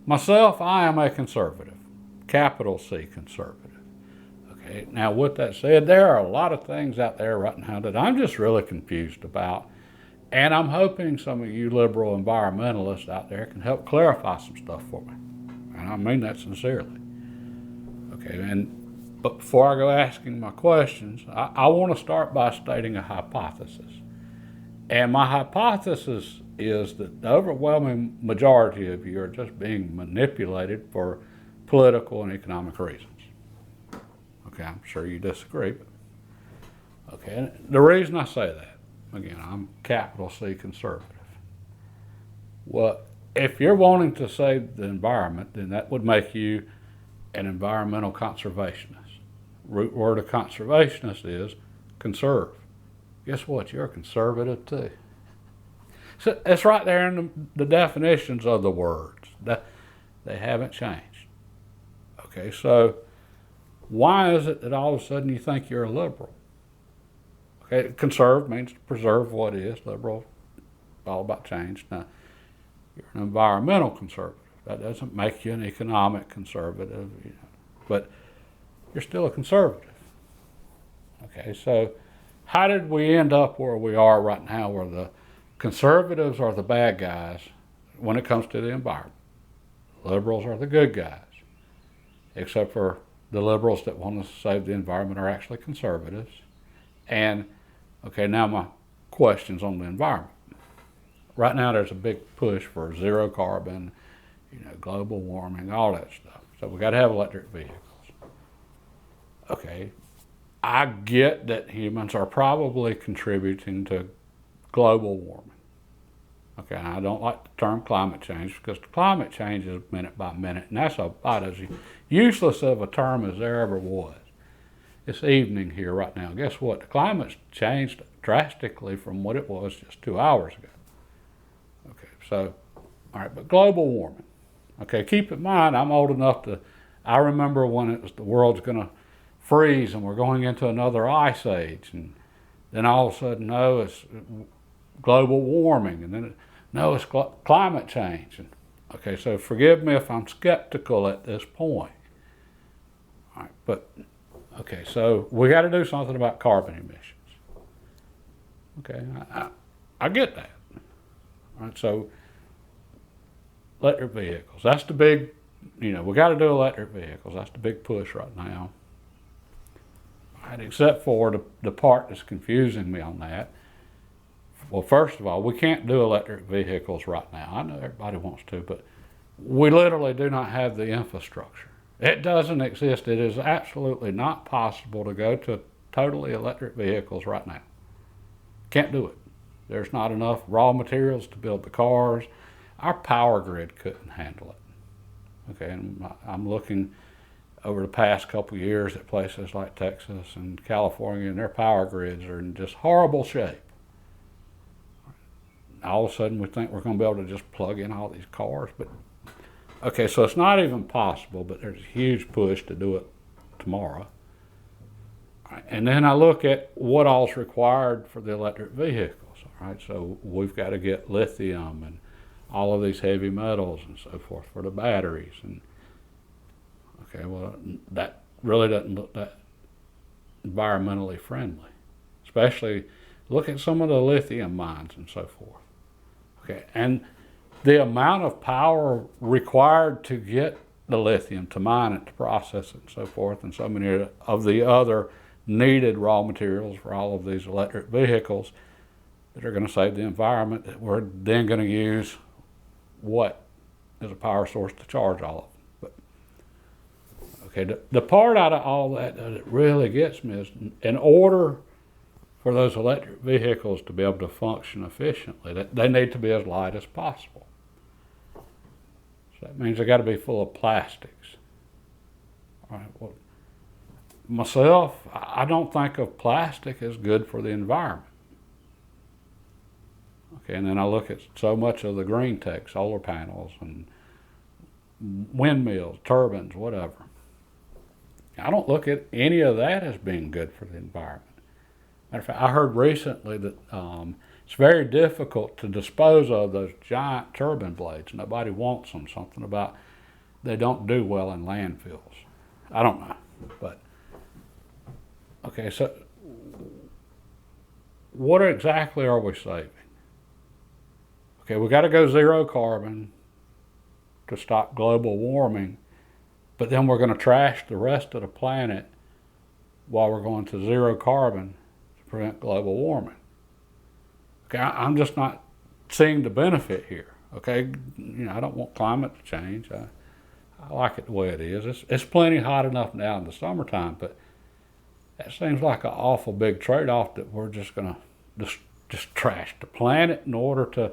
Myself, I am a conservative, capital C conservative. Okay, now with that said, there are a lot of things out there right now that I'm just really confused about, and I'm hoping some of you liberal environmentalists out there can help clarify some stuff for me, and I mean that sincerely. Okay, but before I go asking my questions, I want to start by stating a hypothesis. And my hypothesis is that the overwhelming majority of you are just being manipulated for political and economic reasons. Okay, I'm sure you disagree, but okay. And the reason I say that, again, I'm capital C conservative. Well, if you're wanting to save the environment, then that would make you an environmental conservationist. Root word of conservationist is conserve. Guess what? You're a conservative too. So it's right there in the definitions of the words. They haven't changed. Okay, so why is it that all of a sudden you think you're a liberal? Okay, conserve means to preserve what is. Liberal, all about change. Now, you're an environmental conservative. That doesn't make you an economic conservative, but you're still a conservative. Okay, so how did we end up where we are right now, where the conservatives are the bad guys when it comes to the environment? Liberals are the good guys, except for the liberals that want to save the environment are actually conservatives. And, okay, now my questions on the environment. Right now there's a big push for zero carbon, global warming, all that stuff. So we got to have electric vehicles. Okay, I get that humans are probably contributing to global warming. Okay, and I don't like the term climate change because climate change is minute by minute, and that's about as useless of a term as there ever was. It's evening here right now. Guess what? The climate's changed drastically from what it was just 2 hours ago. Okay, so, all right, but global warming. Okay, keep in mind, I'm old enough I remember when it was the world's going to freeze and we're going into another ice age, and then all of a sudden, no, it's global warming, and then no, it's climate change. And, okay, so forgive me if I'm skeptical at this point. All right, but, okay, so we got to do something about carbon emissions. Okay, I get that. All right, so electric vehicles, that's the big, we got to do electric vehicles. That's the big push right now. Right, except for the part that's confusing me on that. Well, first of all, we can't do electric vehicles right now. I know everybody wants to, but we literally do not have the infrastructure. It doesn't exist. It is absolutely not possible to go to totally electric vehicles right now. Can't do it. There's not enough raw materials to build the cars. Our power grid couldn't handle it. Okay, and I'm looking over the past couple of years at places like Texas and California, and their power grids are in just horrible shape. All of a sudden we think we're going to be able to just plug in all these cars, but okay, so it's not even possible, but there's a huge push to do it tomorrow. And then I look at what all's required for the electric vehicles. All right, so we've got to get lithium and all of these heavy metals and so forth for the batteries. And okay, well, that really doesn't look that environmentally friendly. Especially look at some of the lithium mines and so forth. Okay, and the amount of power required to get the lithium, to mine it, to process it and so forth, and so many of the other needed raw materials for all of these electric vehicles that are going to save the environment, that we're then going to use what as a power source to charge all of them. Okay, the part out of all that it really gets me is, in order for those electric vehicles to be able to function efficiently, that they need to be as light as possible. So that means they got to be full of plastics. All right, well, myself, I don't think of plastic as good for the environment. Okay, and then I look at so much of the green tech, solar panels and windmills, turbines, whatever. I don't look at any of that as being good for the environment. Matter of fact, I heard recently that it's very difficult to dispose of those giant turbine blades. Nobody wants them. Something about they don't do well in landfills. I don't know, but okay. So, what exactly are we saving? Okay, we got to go zero carbon to stop global warming, but then we're going to trash the rest of the planet while we're going to zero carbon to prevent global warming. Okay, I'm just not seeing the benefit here. Okay, I don't want climate to change. I like it the way it is. It's plenty hot enough now in the summertime, but that seems like an awful big trade-off that we're just going to just trash the planet in order to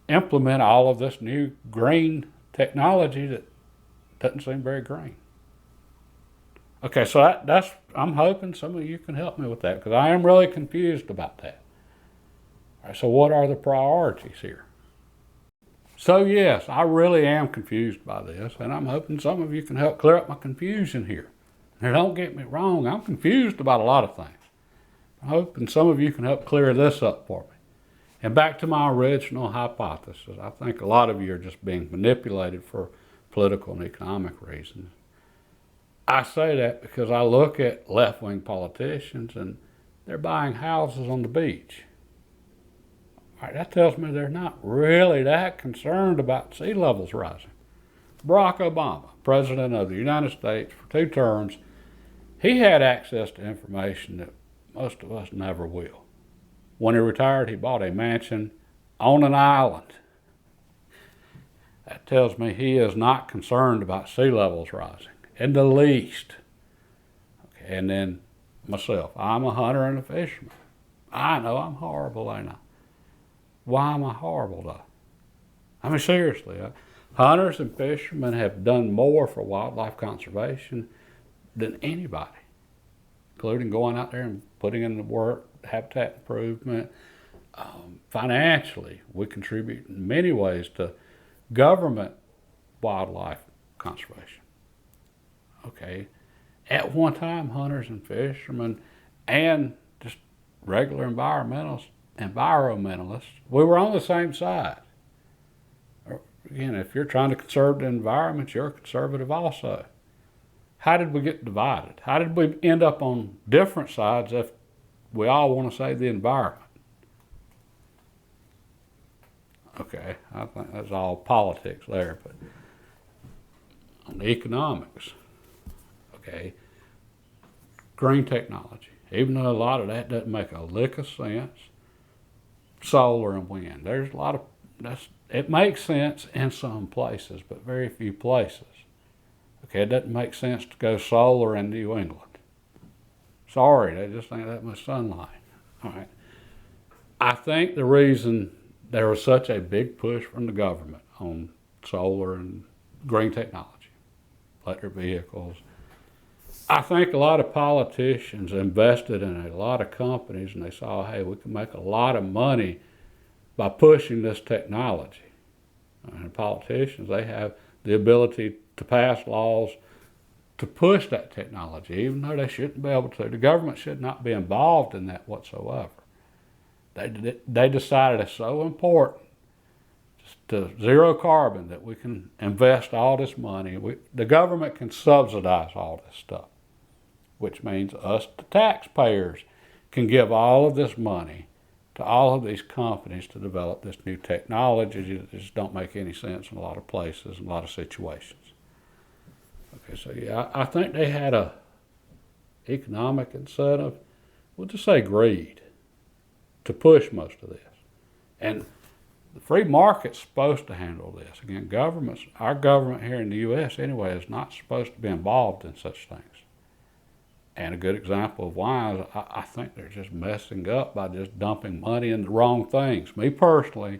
implement all of this new green technology that doesn't seem very green. Okay, so that's I'm hoping some of you can help me with that, because I am really confused about that. All right, so what are the priorities here? So yes, I really am confused by this, and I'm hoping some of you can help clear up my confusion here. Now, don't get me wrong, I'm confused about a lot of things. I'm hoping some of you can help clear this up for me. And back to my original hypothesis, I think a lot of you are just being manipulated for political and economic reasons. I say that because I look at left-wing politicians and they're buying houses on the beach. All right, that tells me they're not really that concerned about sea levels rising. Barack Obama, President of the United States for 2 terms, he had access to information that most of us never will. When he retired, he bought a mansion on an island. That tells me he is not concerned about sea levels rising in the least. Okay, and then myself, I'm a hunter and a fisherman. I know I'm horrible, ain't I? Why am I horrible though? I mean, seriously, hunters and fishermen have done more for wildlife conservation than anybody, including going out there and putting in the work, habitat improvement. Financially, we contribute in many ways to government wildlife conservation. Okay, at one time, hunters and fishermen and just regular environmentalists, we were on the same side. Again, if you're trying to conserve the environment, you're a conservative also. How did we get divided? How did we end up on different sides if we all want to save the environment? Okay, I think that's all politics there, but on the economics, okay, green technology, even though a lot of that doesn't make a lick of sense, solar and wind, there's a lot of, it makes sense in some places, but very few places. Okay, it doesn't make sense to go solar in New England. Sorry, they just ain't that much sunlight. All right. I think the reason there was such a big push from the government on solar and green technology, electric vehicles, I think a lot of politicians invested in a lot of companies and they saw, hey, we can make a lot of money by pushing this technology. And politicians, they have the ability to pass laws to push that technology, even though they shouldn't be able to. The government should not be involved in that whatsoever. They decided it's so important to zero carbon that we can invest all this money. The government can subsidize all this stuff, which means us, the taxpayers, can give all of this money to all of these companies to develop this new technology that just don't make any sense in a lot of places and a lot of situations. Okay, so yeah, I think they had a economic incentive, we'll just say greed, to push most of this. And the free market's supposed to handle this. Again, our government here in the U.S. anyway is not supposed to be involved in such things. And a good example of why is I think they're just messing up by just dumping money in the wrong things. Me personally,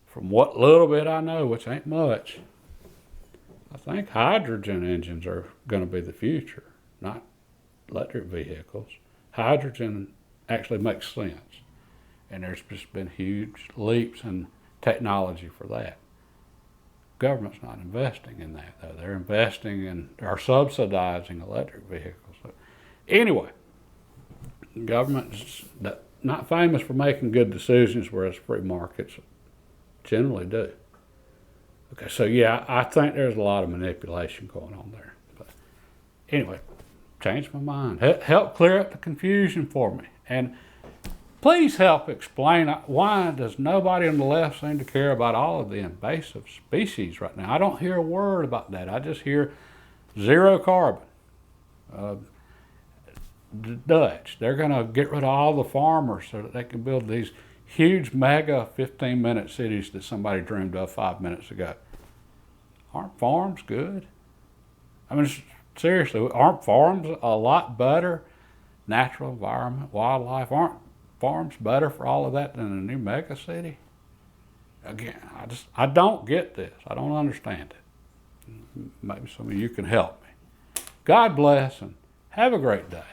from what little bit I know, which ain't much, I think hydrogen engines are going to be the future, not electric vehicles. Hydrogen actually makes sense. And there's just been huge leaps in technology for that. Government's not investing in that, though. They're investing in, or subsidizing electric vehicles. So anyway, government's not famous for making good decisions, whereas free markets generally do. Okay, so yeah, I think there's a lot of manipulation going on there. But anyway, changed my mind. Help clear up the confusion for me. And please help explain why does nobody on the left seem to care about all of the invasive species right now? I don't hear a word about that. I just hear zero carbon. Uh, the Dutch, they're going to get rid of all the farmers so that they can build these huge mega 15-minute cities that somebody dreamed of 5 minutes ago. Aren't farms good? I mean, seriously, aren't farms a lot better? Natural environment, wildlife, aren't farms better for all of that than a new mega city? Again, I don't get this. I don't understand it. Maybe some of you can help me. God bless and have a great day.